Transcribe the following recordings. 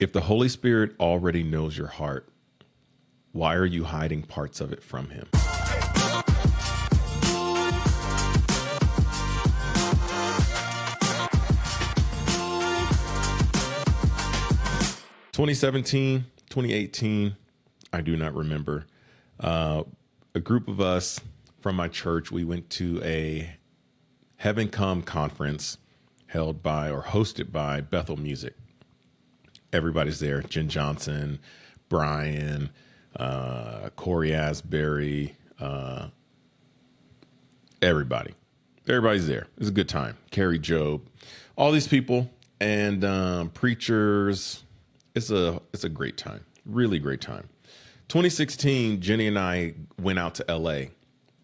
If the Holy Spirit already knows your heart, why are you hiding parts of it from him? (2017, 2018), I do not remember. A group of us from my church, we went to a Heaven Come conference held by or hosted by Bethel Music. Everybody's there. Jen Johnson, Brian, Corey Asbury, everybody. Everybody's there. It's a good time. Carrie Job, all these people and preachers. It's a great time. Really great time. 2016, Jenny and I went out to LA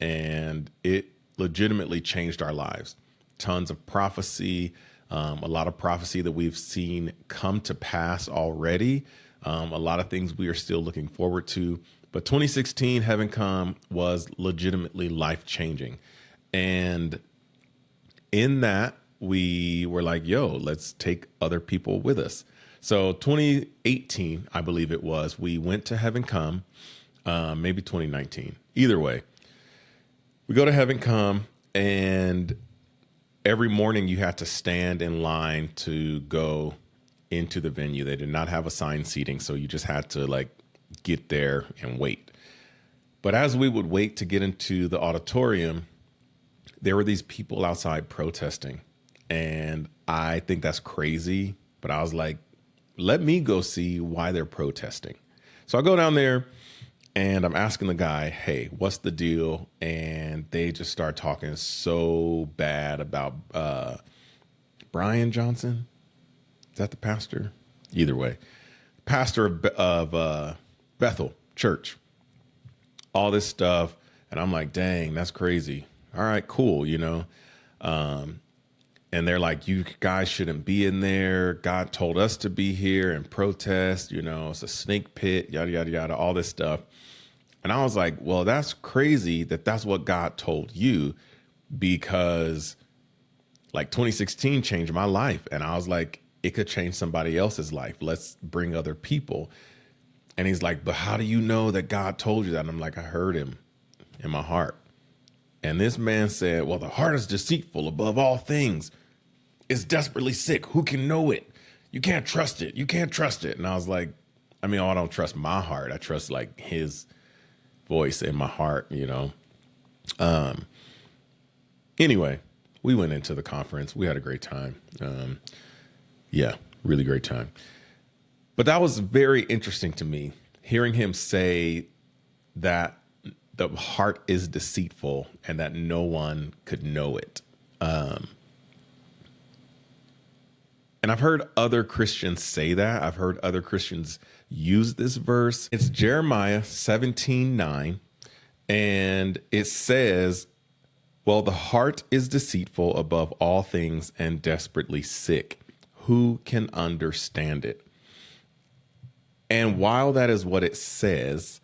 and it legitimately changed our lives. Tons of prophecy, a lot of prophecy that we've seen come to pass already. A lot of things we are still looking forward to. But 2016 Heaven Come was legitimately life-changing. And in that, we were like, yo, let's take other people with us. So 2018, I believe it was, we went to Heaven Come, maybe 2019. Either way, we go to Heaven Come, and every morning you had to stand in line to go into the venue. They did not have assigned seating, so you just had to like get there and wait. But as we would wait to get into the auditorium, there were these people outside protesting. And I think that's crazy, but I was like, let me go see why they're protesting. So I go down there and I'm asking the guy, hey, what's the deal? And they just start talking so bad about Brian Johnson. Is that the pastor? Either way, pastor of Bethel Church, all this stuff. And I'm like, dang, that's crazy. All right, cool. And they're like, you guys shouldn't be in there. God told us to be here and protest. It's a snake pit, yada, yada, yada, all this stuff. And I was like, well, that's crazy that that's what God told you, because like 2016 changed my life. And I was like, it could change somebody else's life. Let's bring other people. And he's like, but how do you know that God told you that? And I'm like, I heard him in my heart. And this man said, well, the heart is deceitful above all things. It's desperately sick. Who can know it? You can't trust it. You can't trust it. And I was like, I don't trust my heart. I trust like his voice in my heart, Anyway, we went into the conference. We had a great time. Really great time. But that was very interesting to me, hearing him say that the heart is deceitful and that no one could know it. And I've heard other Christians say that. I've heard other Christians use this verse. It's Jeremiah 17:9. And it says, well, the heart is deceitful above all things and desperately sick. Who can understand it? And while that is what it says,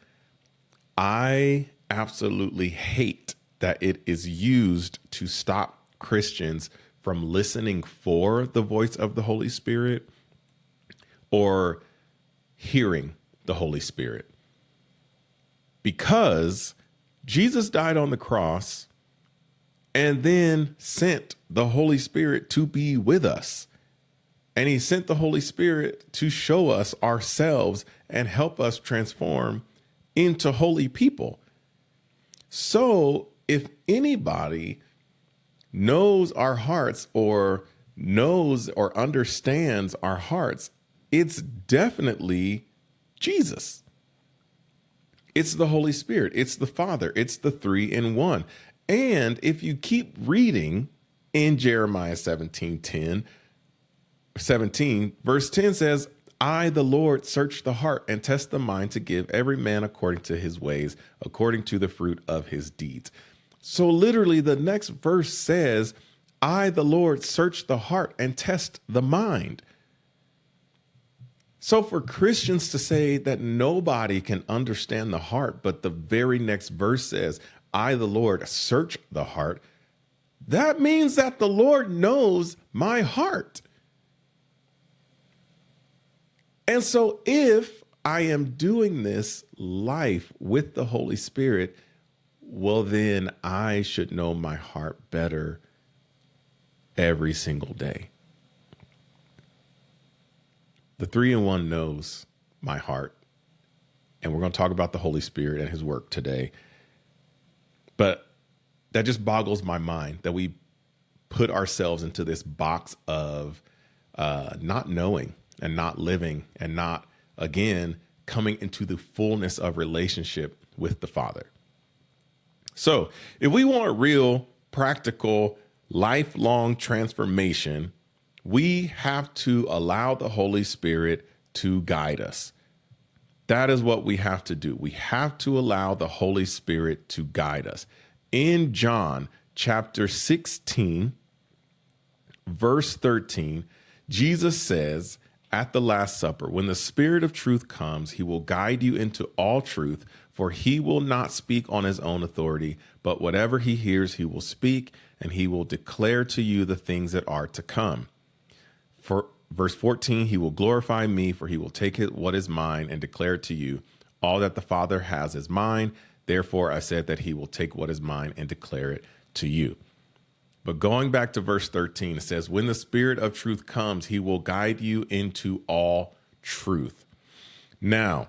I absolutely hate that it is used to stop Christians from listening for the voice of the Holy Spirit or hearing the Holy Spirit. Because Jesus died on the cross and then sent the Holy Spirit to be with us. And he sent the Holy Spirit to show us ourselves and help us transform into holy people. So if anybody knows our hearts or knows or understands our hearts, it's definitely Jesus. It's the Holy Spirit. It's the Father. It's the three in one. And if you keep reading in Jeremiah 17, verse 10 says, I, the Lord, search the heart and test the mind to give every man according to his ways, according to the fruit of his deeds. So literally the next verse says, I, the Lord, search the heart and test the mind. So for Christians to say that nobody can understand the heart, but the very next verse says, I, the Lord, search the heart, that means that the Lord knows my heart. And so if I am doing this life with the Holy Spirit, well, then I should know my heart better every single day. The 3-in-1 knows my heart. And we're going to talk about the Holy Spirit and his work today. But that just boggles my mind that we put ourselves into this box of not knowing and not living and not, again, coming into the fullness of relationship with the Father. So if we want real, practical, lifelong transformation, we have to allow the Holy Spirit to guide us. That is what we have to do. We have to allow the Holy Spirit to guide us. In John chapter 16, verse 13, Jesus says at the Last Supper, when the Spirit of truth comes, he will guide you into all truth, for he will not speak on his own authority, but whatever he hears, he will speak, and he will declare to you the things that are to come. For verse 14, he will glorify me, for he will take what is mine and declare it to you. All that the Father has is mine. Therefore, I said that he will take what is mine and declare it to you. But going back to verse 13, it says, when the Spirit of truth comes, he will guide you into all truth. Now,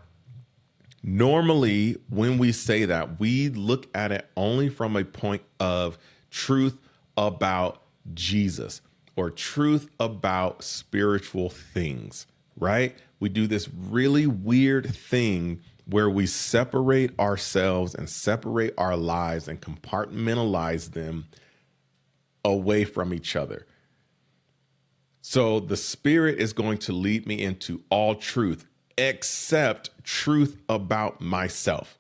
normally when we say that, we look at it only from a point of truth about Jesus or truth about spiritual things, right? We do this really weird thing where we separate ourselves and separate our lives and compartmentalize them away from each other. So the Spirit is going to lead me into all truth, except truth about myself.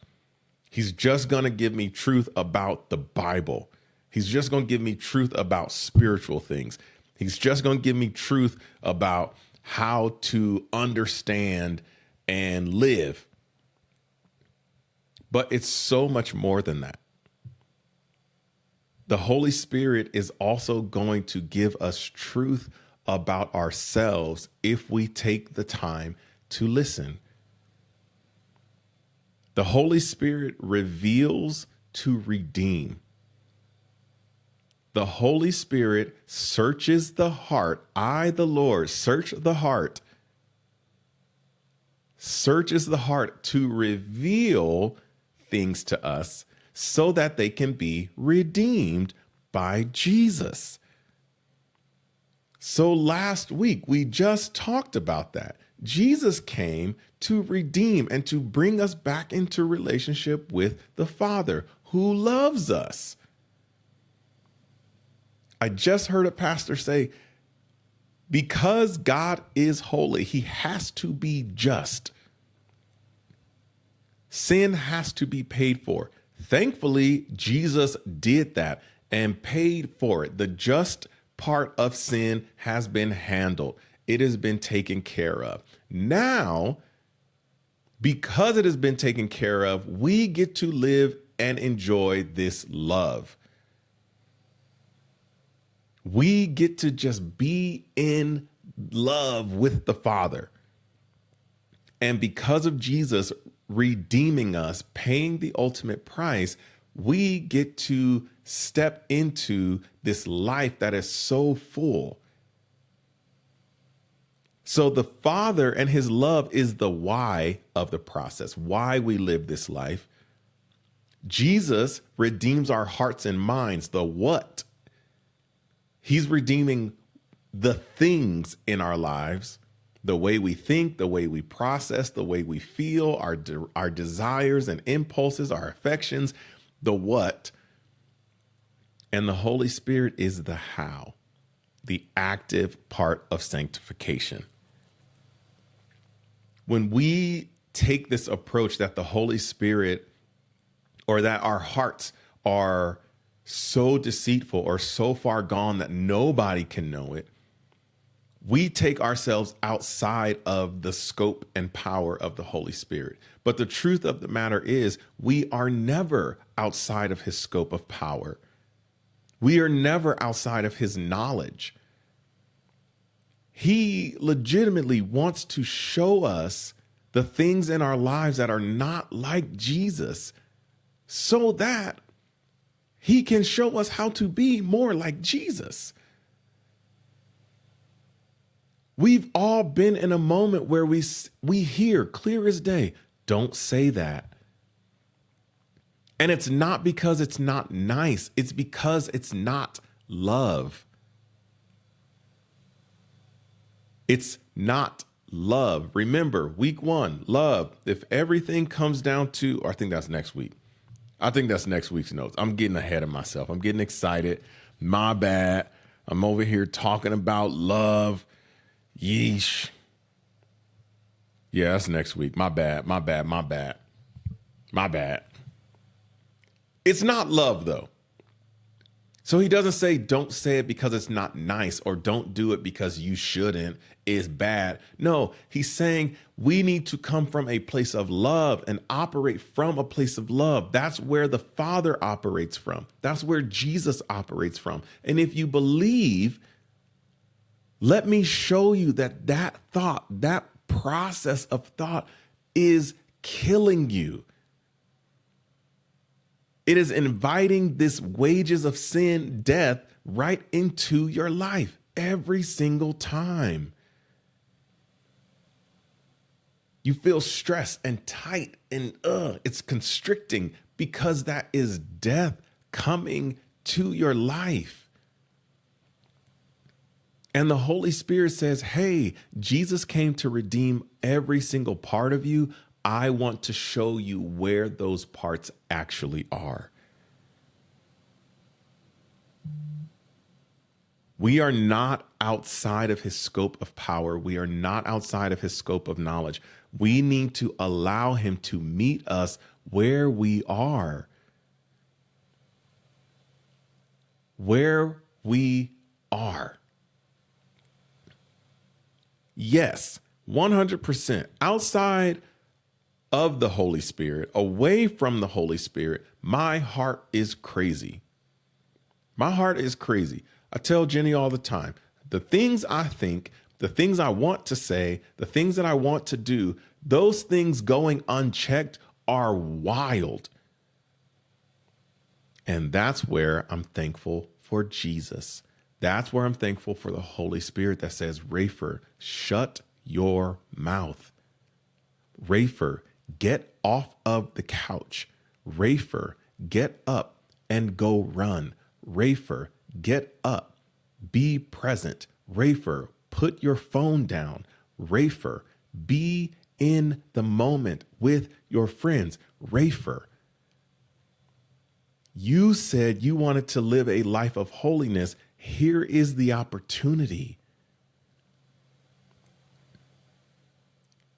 He's just going to give me truth about the Bible. He's just going to give me truth about spiritual things. He's just going to give me truth about how to understand and live. But it's so much more than that. The Holy Spirit is also going to give us truth about ourselves if we take the time to listen. The Holy Spirit reveals to redeem. The Holy Spirit searches the heart. I, the Lord, searches the heart to reveal things to us so that they can be redeemed by Jesus. So last week, we just talked about that. Jesus came to redeem and to bring us back into relationship with the Father who loves us. I just heard a pastor say, because God is holy, he has to be just. Sin has to be paid for. Thankfully, Jesus did that and paid for it. The just part of sin has been handled. It has been taken care of. Now, because it has been taken care of, we get to live and enjoy this love. We get to just be in love with the Father. And because of Jesus redeeming us, paying the ultimate price, we get to step into this life that is so full. So the Father and his love is the why of the process, why we live this life. Jesus redeems our hearts and minds, the what. He's redeeming the things in our lives, the way we think, the way we process, the way we feel, our desires and impulses, our affections, the what. And the Holy Spirit is the how, the active part of sanctification. When we take this approach that the Holy Spirit, or that our hearts are so deceitful or so far gone that nobody can know it, we take ourselves outside of the scope and power of the Holy Spirit. But the truth of the matter is, we are never outside of his scope of power. We are never outside of his knowledge. He legitimately wants to show us the things in our lives that are not like Jesus so that he can show us how to be more like Jesus. We've all been in a moment where we hear clear as day, don't say that. And it's not because it's not nice. It's because it's not love. It's not love. Remember, week 1, love. If everything comes down to, or I think that's next week. I think that's next week's notes. I'm getting ahead of myself. I'm getting excited. My bad. I'm over here talking about love. Yeesh. Yeah, that's next week. My bad. It's not love, though. So he doesn't say, don't say it because it's not nice, or don't do it because you shouldn't, is bad. No, he's saying we need to come from a place of love and operate from a place of love. That's where the Father operates from. That's where Jesus operates from. And if you believe, let me show you that thought, that process of thought is killing you. It is inviting this wages of sin, death, right into your life every single time. You feel stressed and tight and it's constricting because that is death coming to your life. And the Holy Spirit says, hey, Jesus came to redeem every single part of you. I want to show you where those parts actually are. We are not outside of his scope of power. We are not outside of his scope of knowledge. We need to allow him to meet us where we are. Where we are. Yes, 100% outside of the Holy Spirit, away from the Holy Spirit, my heart is crazy. My heart is crazy. I tell Jenny all the time, the things I think, the things I want to say, the things that I want to do, those things going unchecked are wild. And that's where I'm thankful for Jesus. That's where I'm thankful for the Holy Spirit that says, Rafer, shut your mouth. Rafer, get off of the couch. Rafer, get up and go run. Rafer, get up. Be present. Rafer, put your phone down. Rafer, be in the moment with your friends. Rafer, you said you wanted to live a life of holiness. Here is the opportunity.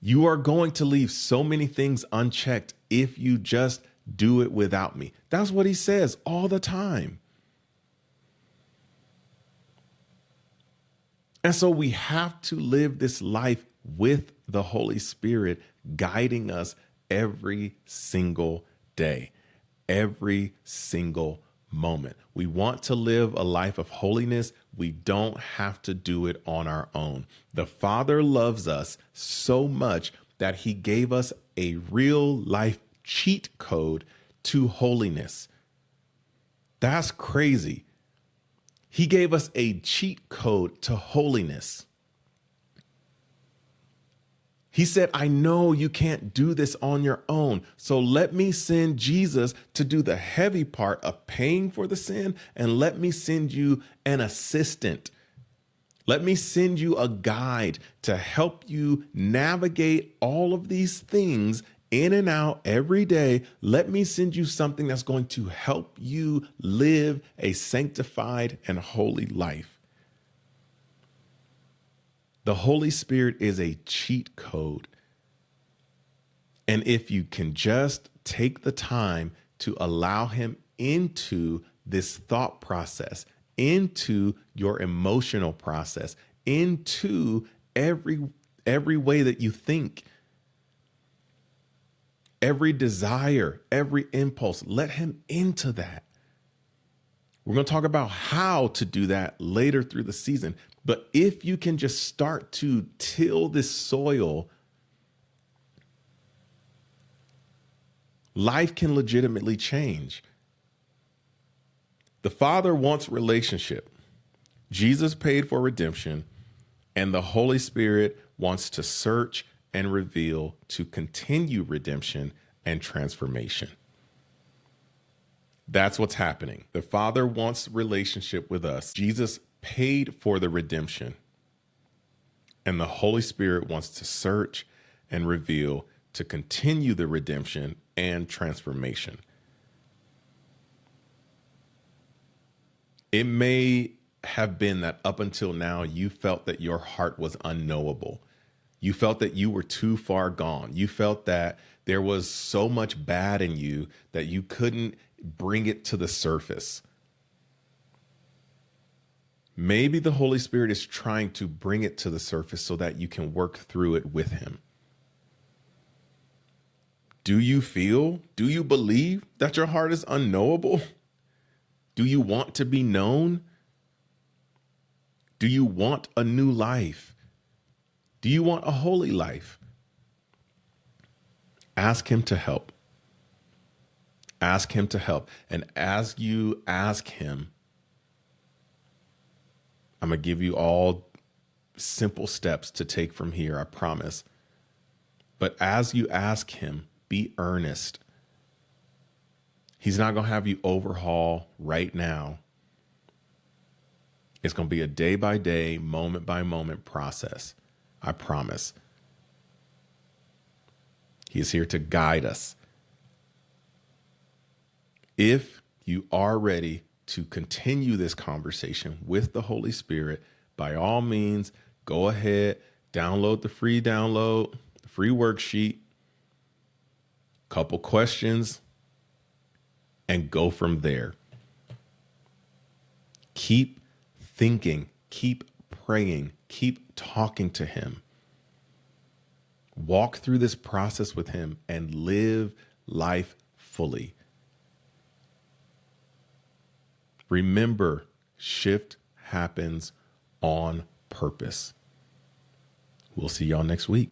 You are going to leave so many things unchecked if you just do it without me. That's what he says all the time. And so we have to live this life with the Holy Spirit guiding us every single day, every single moment. We want to live a life of holiness. We don't have to do it on our own. The Father loves us so much that he gave us a real life cheat code to holiness. That's crazy. He gave us a cheat code to holiness. He said, I know you can't do this on your own, so let me send Jesus to do the heavy part of paying for the sin, and let me send you an assistant. Let me send you a guide to help you navigate all of these things in and out every day. Let me send you something that's going to help you live a sanctified and holy life. The Holy Spirit is a cheat code. And if you can just take the time to allow him into this thought process, into your emotional process, into every way that you think, every desire, every impulse, let him into that. We're going to talk about how to do that later through the season. But if you can just start to till this soil, life can legitimately change. The Father wants relationship. Jesus paid for redemption, and the Holy Spirit wants to search and reveal to continue redemption and transformation. That's what's happening. The Father wants relationship with us. Jesus paid for the redemption, and the Holy Spirit wants to search and reveal to continue the redemption and transformation. It may have been that up until now, you felt that your heart was unknowable. You felt that you were too far gone. You felt that there was so much bad in you that you couldn't bring it to the surface. Maybe the Holy Spirit is trying to bring it to the surface so that you can work through it with him. Do you believe that your heart is unknowable? Do you want to be known? Do you want a new life? Do you want a holy life? Ask him to help. Ask him to help. And as you ask him, I'm going to give you all simple steps to take from here, I promise. But as you ask him, be earnest. He's not going to have you overhaul right now. It's going to be a day by day, moment by moment process. I promise. He's here to guide us. If you are ready to continue this conversation with the Holy Spirit, by all means, go ahead, download the free worksheet, couple questions, and go from there. Keep thinking, keep praying, keep talking to him. Walk through this process with him and live life fully. Remember, shift happens on purpose. We'll see y'all next week.